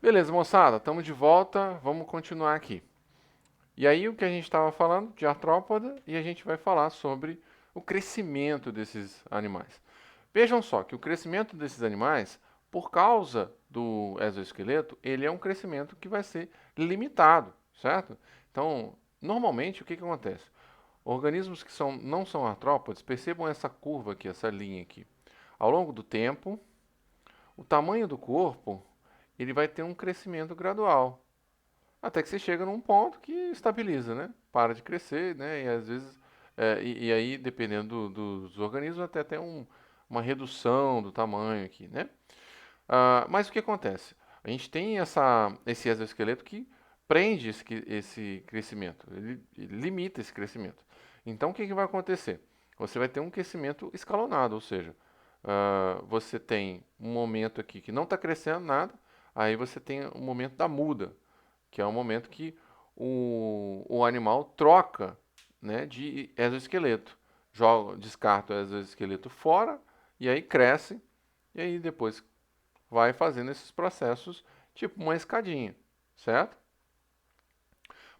Beleza, moçada, estamos de volta, vamos continuar aqui. E aí o que a gente estava falando de artrópoda e a gente vai falar sobre o crescimento desses animais. Vejam só que o crescimento desses animais, por causa do exoesqueleto, ele é um crescimento que vai ser limitado, certo? Então, normalmente o que acontece? Organismos que não são artrópodes, percebam essa curva aqui, essa linha aqui. Ao longo do tempo, o tamanho do corpo ele vai ter um crescimento gradual. Até que você chega num ponto que estabiliza, né? Para de crescer, né? E às vezes, e aí, dependendo dos organismos, até tem uma redução do tamanho aqui, né? Mas o que acontece? A gente tem esse exoesqueleto que prende esse crescimento, ele limita esse crescimento. Então, o que vai acontecer? Você vai ter um crescimento escalonado, ou seja, você tem um momento aqui que não está crescendo nada, aí você tem o momento da muda, que é o momento que o animal troca, né, de exoesqueleto. Descarta o exoesqueleto fora e aí cresce e aí depois vai fazendo esses processos tipo uma escadinha, certo?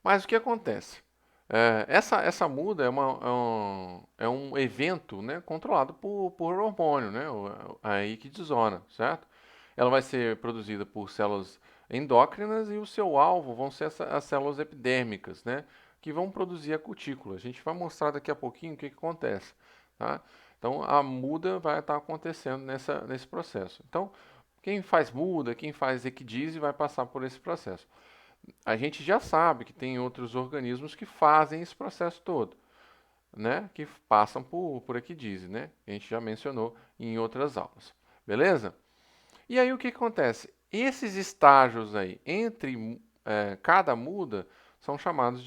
Mas o que acontece? Essa muda é um evento, né, controlado por hormônio, né, a equidisona, certo? Ela vai ser produzida por células endócrinas e o seu alvo vão ser as células epidérmicas, né, que vão produzir a cutícula. A gente vai mostrar daqui a pouquinho o que acontece, tá? Então a muda vai estar acontecendo nesse processo. Então quem faz muda, quem faz equidise vai passar por esse processo. A gente já sabe que tem outros organismos que fazem esse processo todo, né? Que passam por equidise, né? A gente já mencionou em outras aulas. Beleza? E aí o que acontece? Esses estágios aí entre cada muda são chamados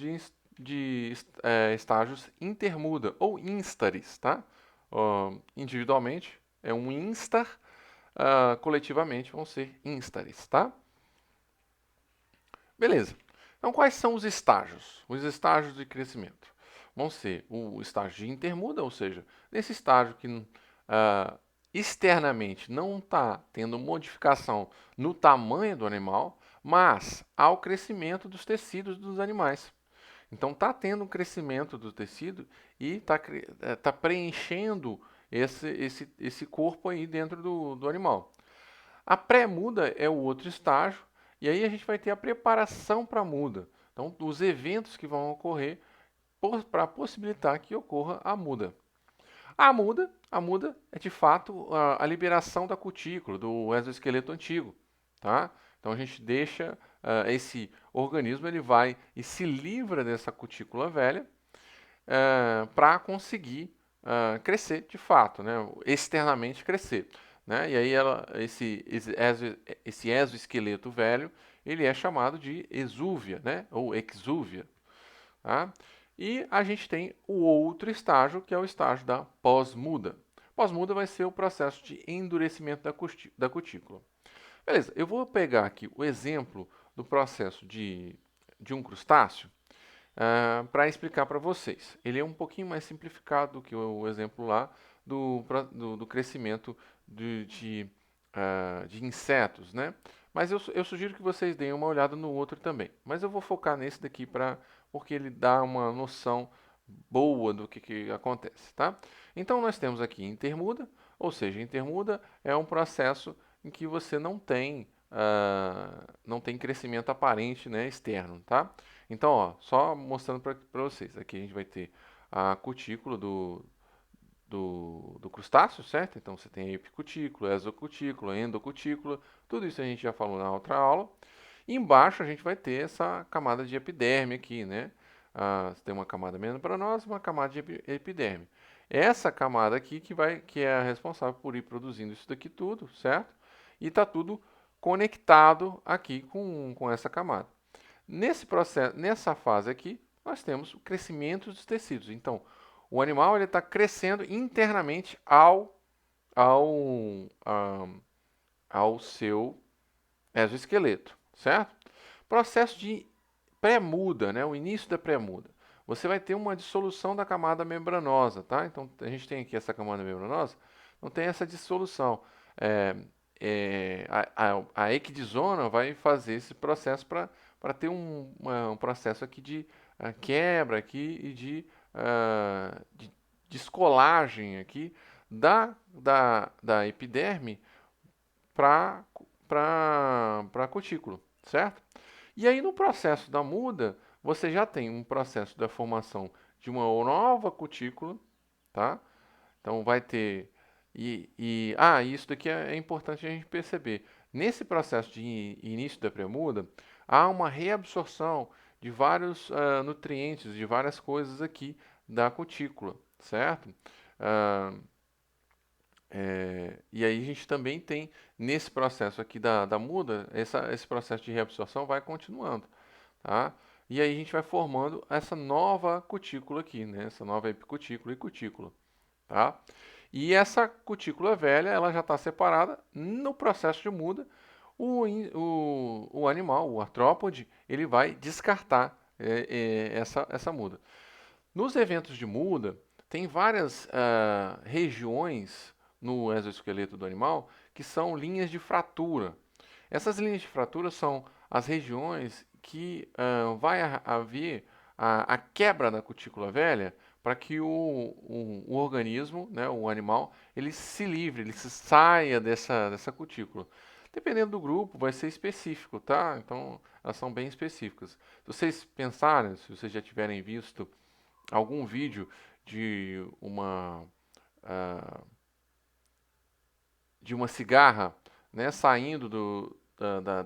de estágios intermuda ou instares, tá? Individualmente é um instar, coletivamente vão ser instares, tá? Beleza. Então, quais são os estágios? Os estágios de crescimento vão ser o estágio de intermuda, ou seja, nesse estágio que ah, externamente não está tendo modificação no tamanho do animal, mas há o crescimento dos tecidos dos animais. Então, está tendo um crescimento do tecido e está preenchendo esse corpo aí dentro do animal. A pré-muda é o outro estágio, e aí a gente vai ter a preparação para a muda. Então, os eventos que vão ocorrer para possibilitar que ocorra a muda. A muda é de fato a liberação da cutícula, do exoesqueleto antigo, tá? Então a gente deixa esse organismo, ele vai e se livra dessa cutícula velha para conseguir crescer de fato, né? Externamente crescer. Né? E aí esse exoesqueleto velho ele é chamado de exúvia, né? Ou exúvia. Tá? E a gente tem o outro estágio, que é o estágio da pós-muda. Pós-muda vai ser o processo de endurecimento da cutícula. Beleza, eu vou pegar aqui o exemplo do processo de um crustáceo para explicar para vocês. Ele é um pouquinho mais simplificado do que o exemplo lá do crescimento de insetos, né? Mas eu sugiro que vocês deem uma olhada no outro também. Mas eu vou focar nesse daqui porque ele dá uma noção boa do que acontece, tá? Então nós temos aqui intermuda, ou seja, intermuda é um processo em que você não tem crescimento aparente, né, externo, tá? Então, ó, só mostrando para vocês, aqui a gente vai ter a cutícula do crustáceo, certo? Então você tem a epicutícula, exocutícula, endocutícula, tudo isso a gente já falou na outra aula. E embaixo a gente vai ter essa camada de epiderme aqui, né? Você tem uma camada membranosa e uma camada de epiderme. Essa camada aqui que é a responsável por ir produzindo isso daqui tudo, certo? E está tudo conectado aqui com essa camada. Nesse processo, nessa fase aqui, nós temos o crescimento dos tecidos. Então, o animal ele está crescendo internamente ao, a- ao seu exoesqueleto, certo? Processo de pré-muda, né? O início da pré-muda. Você vai ter uma dissolução da camada membranosa, tá? Então, a gente tem aqui essa camada membranosa, não tem essa dissolução. É, a equidizona vai fazer esse processo para ter um processo aqui de quebra aqui e de descolagem aqui da epiderme para a cutícula, certo? E aí no processo da muda, você já tem um processo da formação de uma nova cutícula, tá? Então vai ter isso daqui é importante a gente perceber. Nesse processo de início da pré-muda, há uma reabsorção de vários nutrientes, de várias coisas aqui da cutícula, certo? Ah, e aí a gente também tem, nesse processo aqui da muda, esse processo de reabsorção vai continuando, tá? E aí a gente vai formando essa nova cutícula aqui, né? Essa nova epicutícula e cutícula, tá? E essa cutícula velha, ela já está separada no processo de muda. O animal, o artrópode, ele vai descartar essa muda. Nos eventos de muda, tem várias regiões no exoesqueleto do animal que são linhas de fratura. Essas linhas de fratura são as regiões que vai haver a quebra da cutícula velha para que o organismo, né, o animal, ele se livre, ele se saia dessa cutícula. Dependendo do grupo, vai ser específico, tá? Então, elas são bem específicas. Se vocês pensarem, se vocês já tiverem visto algum vídeo de ah, de uma cigarra, né, saindo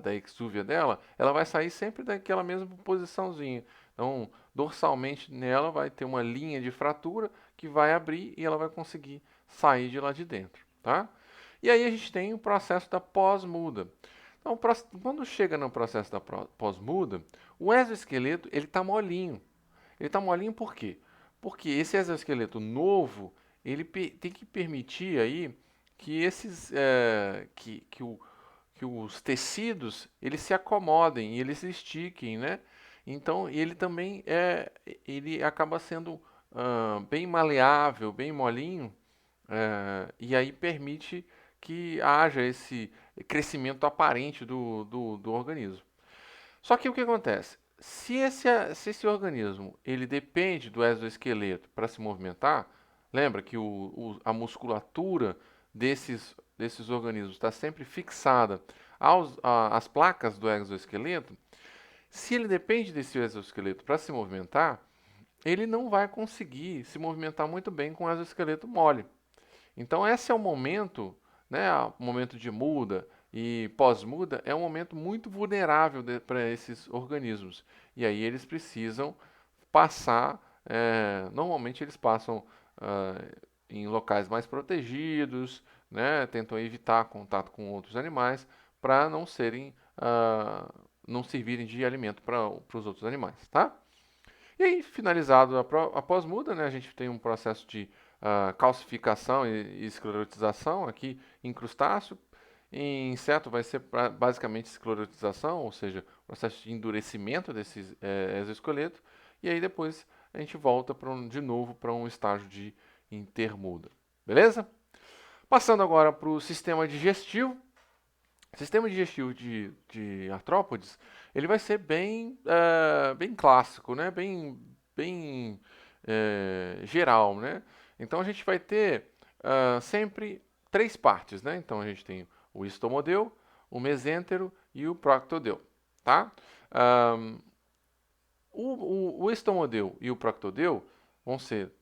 da exúvia dela, ela vai sair sempre daquela mesma posiçãozinha. Então, dorsalmente nela vai ter uma linha de fratura que vai abrir e ela vai conseguir sair de lá de dentro, tá? E aí a gente tem o processo da pós-muda. Então, quando chega no processo da pós-muda, o exoesqueleto ele está molinho. Ele está molinho por quê? Porque esse exoesqueleto novo ele tem que permitir aí que que os tecidos eles se acomodem, eles se estiquem, né? Então ele também ele acaba sendo bem maleável, bem molinho, e aí permite que haja esse crescimento aparente do organismo. Só que o que acontece? Se esse organismo ele depende do exoesqueleto para se movimentar, lembra que a musculatura desses organismos está sempre fixada às placas do exoesqueleto. Se ele depende desse exoesqueleto para se movimentar, ele não vai conseguir se movimentar muito bem com o exoesqueleto mole. Então, esse é o momento, né, o momento de muda e pós-muda, é um momento muito vulnerável para esses organismos. E aí eles precisam passar, normalmente eles passam em locais mais protegidos, né, tentam evitar contato com outros animais para não servirem de alimento para os outros animais, tá? E aí, finalizado a pós-muda, né, a gente tem um processo de calcificação e esclerotização aqui em crustáceo. Em inseto vai ser basicamente esclerotização, ou seja, processo de endurecimento desse exoesqueleto. E aí depois a gente volta de novo para um estágio de intermuda. Beleza? Passando agora para o sistema digestivo. O sistema digestivo de artrópodes, ele vai ser bem clássico, né? Bem geral, né? Então a gente vai ter sempre três partes, né? Então a gente tem o estomodeu, o mesêntero e o proctodeu, tá? Um, o estomodeu e o proctodeu vão ser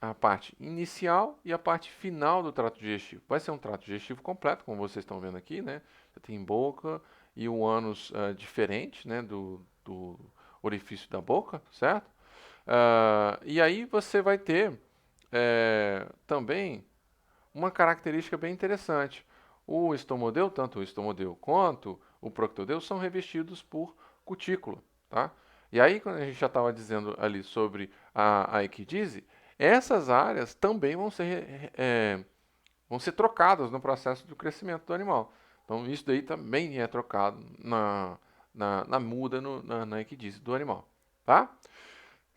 a parte inicial e a parte final do trato digestivo. Vai ser um trato digestivo completo, como vocês estão vendo aqui, né? Você tem boca e o ânus diferente, né, do orifício da boca, certo? E aí você vai ter também uma característica bem interessante. O estomodeu, tanto o estomodeu quanto o proctodeu, são revestidos por cutícula, tá? E aí, quando a gente já estava dizendo ali sobre a equidise, essas áreas também vão ser trocadas no processo do crescimento do animal. Então, isso daí também é trocado na muda, na equidise do animal, tá?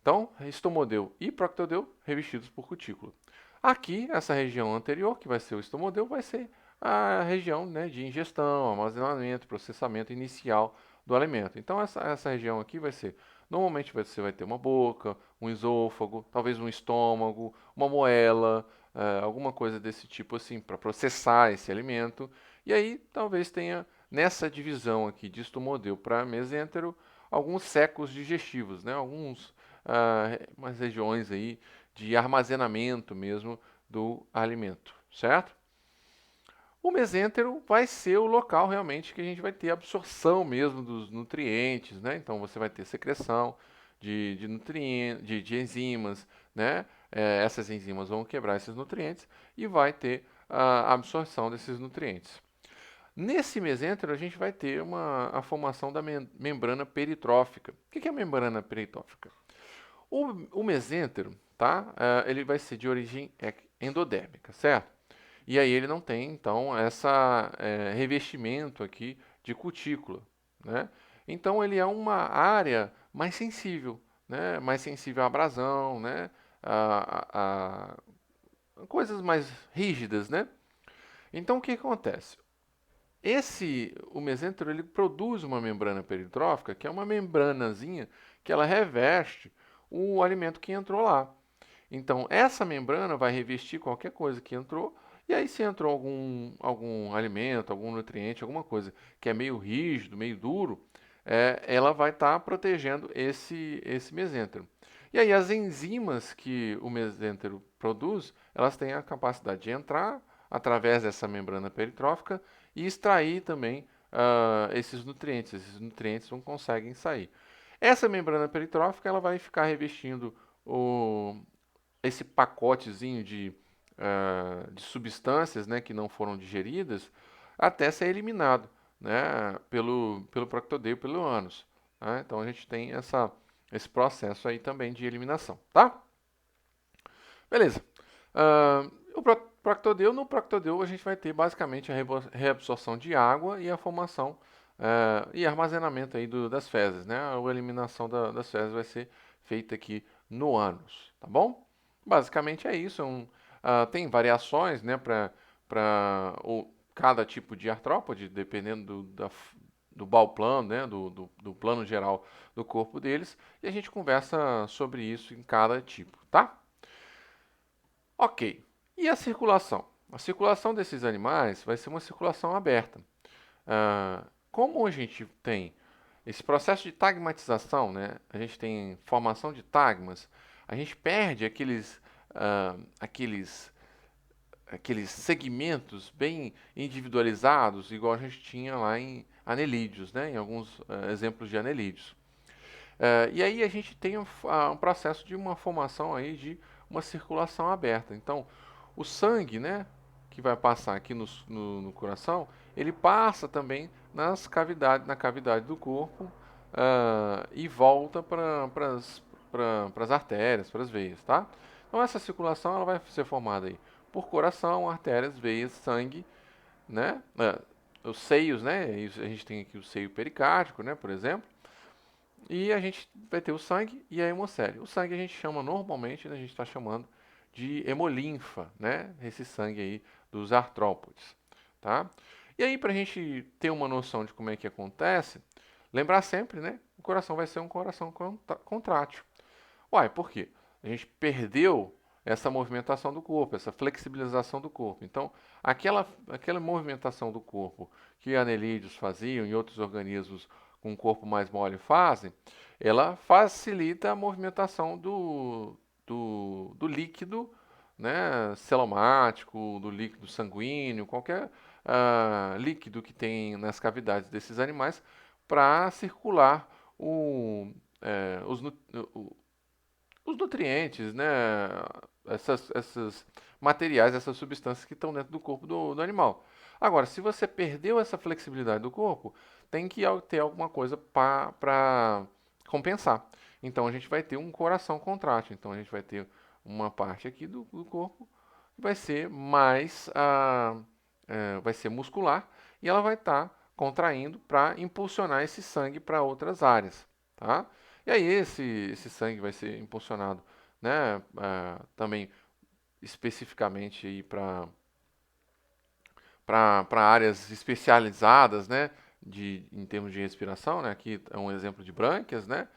Então, estomodeu e proctodeu revestidos por cutícula. Aqui, essa região anterior, que vai ser o estomodeu, vai ser a região, né, de ingestão, armazenamento, processamento inicial do alimento. Então essa região aqui vai ser, normalmente você vai ter uma boca, um esôfago, talvez um estômago, uma moela, alguma coisa desse tipo assim, para processar esse alimento. E aí talvez tenha nessa divisão aqui de estomodeu para mesêntero alguns secos digestivos, né, umas regiões aí de armazenamento mesmo do alimento, certo? O mesêntero vai ser o local realmente que a gente vai ter absorção mesmo dos nutrientes, né? Então você vai ter secreção de nutrientes, de enzimas, né? Essas enzimas vão quebrar esses nutrientes e vai ter a absorção desses nutrientes. Nesse mesêntero a gente vai ter a formação da membrana peritrófica. O que é a membrana peritrófica? O mesêntero, tá? Ele vai ser de origem endodérmica, certo? E aí ele não tem, então, essa revestimento aqui de cutícula, né? Então ele é uma área mais sensível, né? Mais sensível à abrasão, né? A coisas mais rígidas, né? Então o que acontece? O mesêntero ele produz uma membrana peritrófica, que é uma membranazinha que ela reveste o alimento que entrou lá. Então, essa membrana vai revestir qualquer coisa que entrou, e aí se entrou algum alimento, algum nutriente, alguma coisa que é meio rígido, meio duro, ela vai estar protegendo esse mesêntero. E aí as enzimas que o mesêntero produz, elas têm a capacidade de entrar através dessa membrana peritrófica e extrair também esses nutrientes. Esses nutrientes não conseguem sair. Essa membrana peritrófica ela vai ficar revestindo o, esse pacotezinho de substâncias, né, que não foram digeridas até ser eliminado, né, pelo proctodeio, pelo ânus. Tá? Então a gente tem esse processo aí também de eliminação, tá? Beleza. O proctodeu, no proctodeu a gente vai ter basicamente a reabsorção de água e a formação e armazenamento aí das fezes, né? A eliminação das fezes vai ser feita aqui no ânus, tá bom? Basicamente é isso. Tem variações, né, para cada tipo de artrópode, dependendo do bauplano, né, do plano geral do corpo deles, e a gente conversa sobre isso em cada tipo, tá? Ok. E a circulação? A circulação desses animais vai ser uma circulação aberta. Como a gente tem esse processo de tagmatização, né? A gente tem formação de tagmas, a gente perde aqueles segmentos bem individualizados, igual a gente tinha lá em anelídeos, né? Em alguns exemplos de anelídeos. E aí a gente tem um processo de uma formação aí de uma circulação aberta. Então, o sangue, né, que vai passar aqui no coração, ele passa também na cavidade do corpo e volta para as artérias, para as veias, tá? Então essa circulação ela vai ser formada aí por coração, artérias, veias, sangue, né? Os seios, né? A gente tem aqui o seio pericárdico, né, por exemplo. E a gente vai ter o sangue e a hemocélio. O sangue a gente chama normalmente, né, a gente está chamando de hemolinfa, né? Esse sangue aí dos artrópodes, tá? E aí, para a gente ter uma noção de como é que acontece, lembrar sempre, né? O coração vai ser um coração contrátil. Uai, por quê? A gente perdeu essa movimentação do corpo, essa flexibilização do corpo. Então, aquela movimentação do corpo que anelídeos faziam e outros organismos com um corpo mais mole fazem, ela facilita a movimentação do líquido, né, celomático, do líquido sanguíneo, qualquer líquido que tem nas cavidades desses animais para circular o, eh, os, nu- os nutrientes, né? Essas materiais, essas substâncias que estão dentro do corpo do animal. Agora, se você perdeu essa flexibilidade do corpo, tem que ter alguma coisa para compensar. Então a gente vai ter um coração contrátil. Então a gente vai ter uma parte aqui do corpo que vai ser vai ser muscular e ela vai estar contraindo para impulsionar esse sangue para outras áreas, tá? E aí esse sangue vai ser impulsionado, né, também especificamente para para áreas especializadas, né, em termos de respiração, né, aqui é um exemplo de brânquias, né,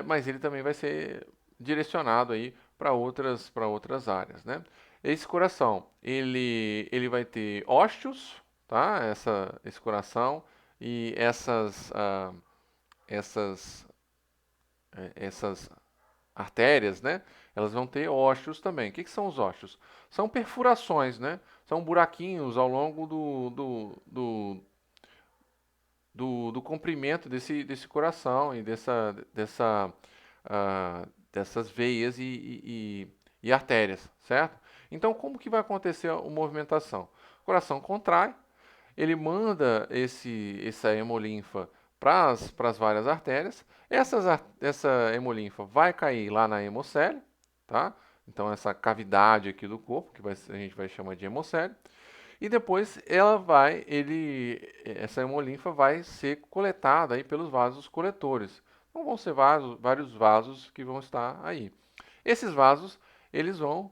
mas ele também vai ser direcionado aí para outras áreas, né. Esse coração, ele vai ter ósteos, tá, esse coração e essas, essas artérias, né? Elas vão ter ósteos também. O que são os ósteos? São perfurações, né? São buraquinhos ao longo do comprimento desse coração e dessas veias e artérias, certo? Então, como que vai acontecer a movimentação? O coração contrai, ele manda essa hemolinfa para as várias artérias. Essa hemolinfa vai cair lá na hemocele, tá? Então, essa cavidade aqui do corpo, a gente vai chamar de hemocele. E depois essa hemolinfa vai ser coletada aí pelos vasos coletores. Então, vão ser vários vasos que vão estar aí. Esses vasos, eles vão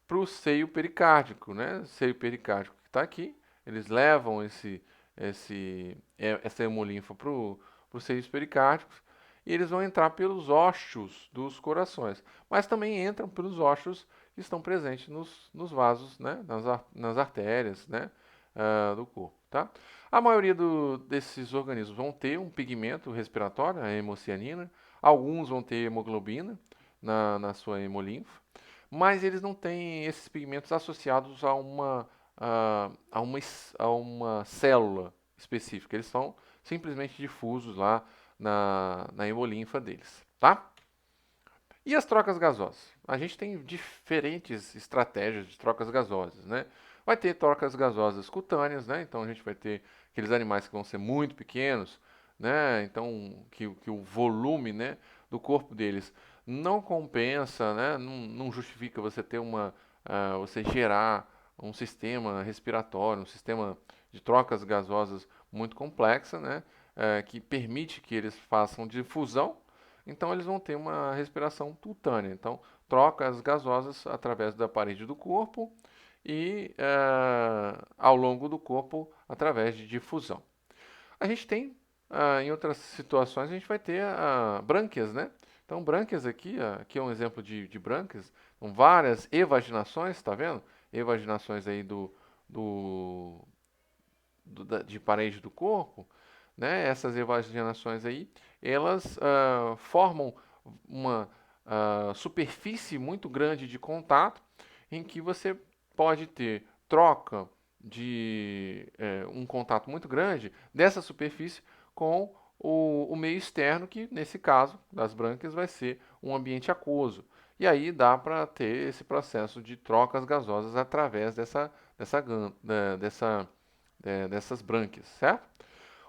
para o seio pericárdico, né? Seio pericárdico que está aqui, eles levam essa hemolinfa para os seios pericárdicos e eles vão entrar pelos ósseos dos corações, mas também entram pelos ósseos que estão presentes nos vasos, né? Nas artérias, né? Do corpo, tá? A maioria desses organismos vão ter um pigmento respiratório, a hemocianina, alguns vão ter hemoglobina na sua hemolinfa, mas eles não têm esses pigmentos associados a uma célula específica. Eles são simplesmente difusos lá na hemolinfa deles, tá? E as trocas gasosas? A gente tem diferentes estratégias de trocas gasosas, né? Vai ter trocas gasosas cutâneas, né? Então a gente vai ter aqueles animais que vão ser muito pequenos, né? Então que o volume, né, do corpo deles não compensa, né? Não justifica você ter você gerar um sistema respiratório, um sistema de trocas gasosas muito complexa, né? Que permite que eles façam difusão, então eles vão ter uma respiração cutânea. Então, trocas gasosas através da parede do corpo e ao longo do corpo através de difusão. A gente tem, em outras situações, a gente vai ter brânquias, né? Então, brânquias aqui é um exemplo de brânquias, com várias evaginações, tá vendo? Evaginações aí do, de parede do corpo, né? Essas evaginações aí, elas formam uma superfície muito grande de contato em que você pode ter troca de um contato muito grande dessa superfície com o meio externo, que nesse caso das brânquias vai ser um ambiente aquoso. E aí dá para ter esse processo de trocas gasosas através dessas brânquias, certo?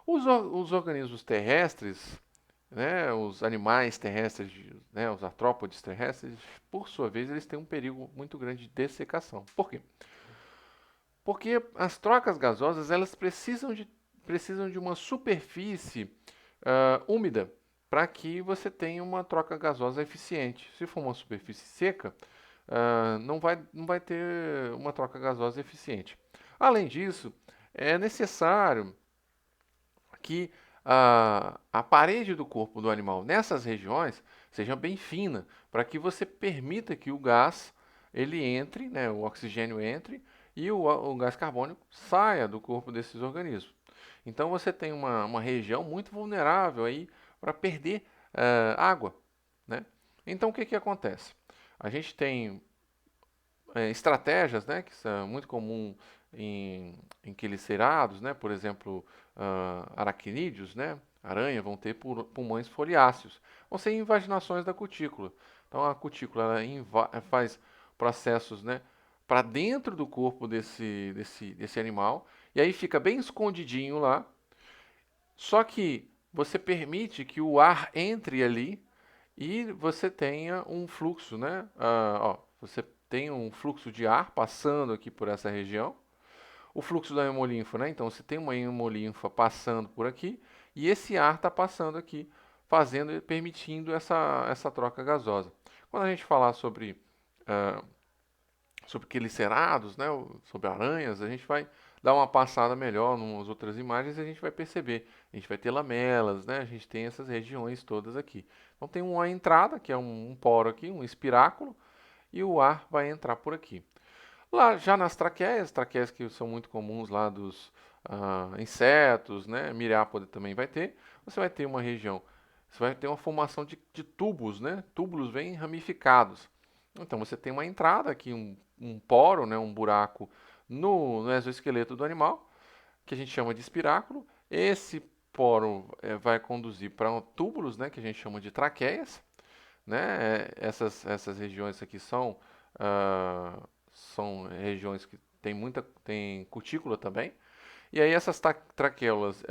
Os organismos terrestres, né, os animais terrestres, né, os artrópodes terrestres, por sua vez, eles têm um perigo muito grande de dessecação. Por quê? Porque as trocas gasosas elas precisam de uma superfície úmida para que você tenha uma troca gasosa eficiente. Se for uma superfície seca, não vai ter uma troca gasosa eficiente. Além disso, é necessário que a parede do corpo do animal nessas regiões seja bem fina, para que você permita que o gás ele entre, né, o oxigênio entre e o gás carbônico saia do corpo desses organismos. Então você tem uma região muito vulnerável aí para perder água, né? Então o que acontece? A gente tem estratégias, né, que são muito comum em quelicerados, né, por exemplo, aracnídeos, né, aranha, vão ter pulmões foliáceos, vão ser invaginações da cutícula. Então a cutícula ela faz processos, né, para dentro do corpo desse animal, e aí fica bem escondidinho lá, só que você permite que o ar entre ali e você tenha um fluxo, né? Você tem um fluxo de ar passando aqui por essa região, o fluxo da hemolinfa, né? Então você tem uma hemolinfa passando por aqui e esse ar está passando aqui, permitindo essa troca gasosa. Quando a gente falar sobre quelicerados, né? Sobre aranhas, a gente vai dar uma passada melhor nas outras imagens, a gente vai perceber. A gente vai ter lamelas, né? A gente tem essas regiões todas aqui. Então tem uma entrada, que é um poro aqui, um espiráculo, e o ar vai entrar por aqui. Lá já nas traqueias que são muito comuns lá dos insetos, né? Miriápoda também vai ter. Você vai ter uma região, você vai ter uma formação de tubos, né? Túbulos bem ramificados. Então você tem uma entrada aqui, um poro, né? Um buraco no exoesqueleto do animal, que a gente chama de espiráculo. Esse poro vai conduzir para túbulos, né? Que a gente chama de traqueias, né? Essas regiões aqui são regiões que tem cutícula também. E aí essas traqueias,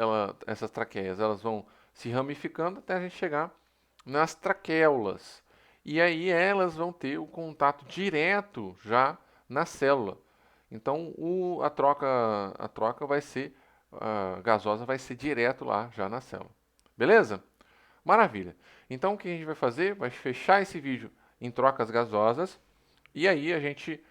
elas vão se ramificando até a gente chegar nas traquéolas. E aí elas vão ter o contato direto já na célula. Então a troca vai ser gasosa vai ser direto lá já na célula. Beleza? Maravilha. Então o que a gente vai fazer? Vai fechar esse vídeo em trocas gasosas e aí a gente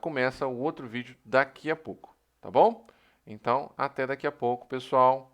começa o outro vídeo daqui a pouco, tá bom? Então, até daqui a pouco, pessoal.